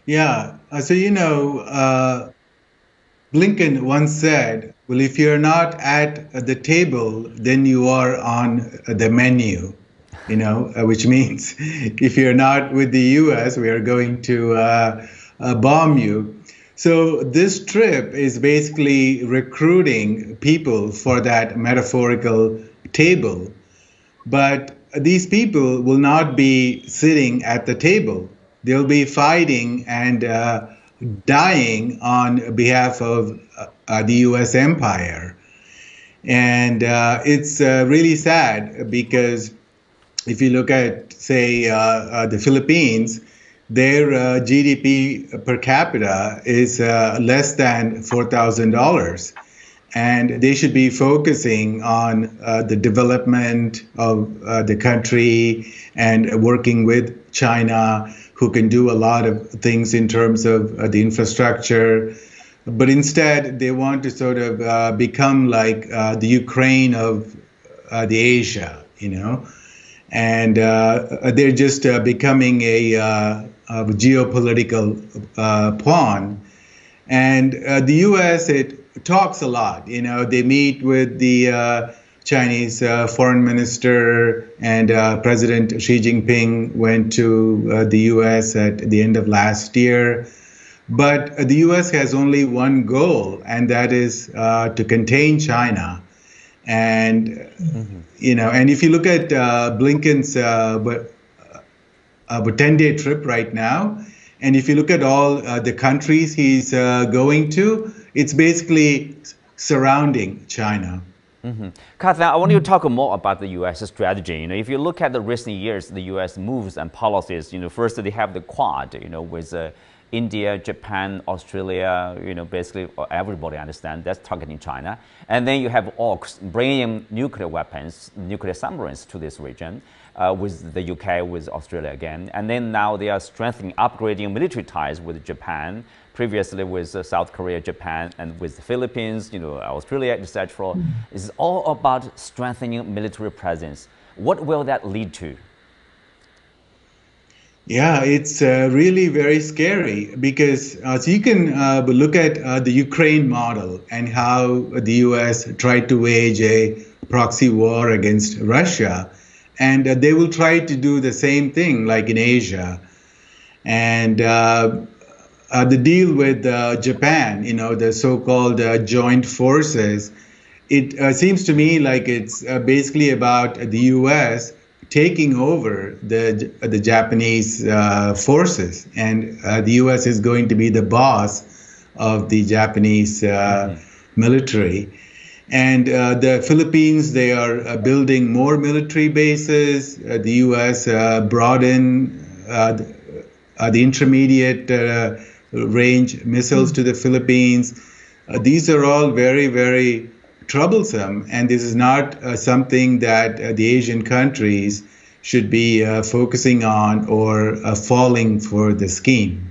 Yeah. Blinken once said, well, if you're not at the table, then you are on the menu, which means if you're not with the US, we are going to bomb you. So this trip is basically recruiting people for that metaphorical table. But these people will not be sitting at the table. They'll be fighting and dying on behalf of the US empire. And it's really sad because if you look at, say, the Philippines, their GDP per capita is less than $4,000. And they should be focusing on the development of the country and working with China, who can do a lot of things in terms of the infrastructure. But instead, they want to sort of become like the Ukraine of the Asia, and they're just becoming a geopolitical pawn. And the U.S., it talks a lot. They meet with the Chinese foreign minister, and President Xi Jinping went to the U.S. at the end of last year. But the U.S. has only one goal, and that is to contain China. And, and if you look at Blinken's 10-day trip right now, and if you look at all the countries he's going to, it's basically surrounding China. Kanthan, I want you to talk more about the U.S. strategy. If you look at the recent years, the U.S. moves and policies, first they have the Quad, with India, Japan, Australia, basically everybody understands that's targeting China. And then you have AUKUS, bringing nuclear weapons, nuclear submarines to this region, with the UK, with Australia again. And then now they are strengthening, upgrading military ties with Japan, previously with South Korea, Japan, and with the Philippines, Australia, etc. It's all about strengthening military presence. What will that lead to? Yeah, it's really very scary because so you can look at the Ukraine model and how the US tried to wage a proxy war against Russia. And they will try to do the same thing like in Asia. And the deal with Japan, the so-called joint forces, it seems to me like it's basically about the US taking over the Japanese forces, and the U.S. is going to be the boss of the Japanese military. And the Philippines, they are building more military bases. The U.S. brought in the intermediate range missiles to the Philippines. These are all very, very troublesome, and this is not something that the Asian countries should be focusing on or falling for the scheme.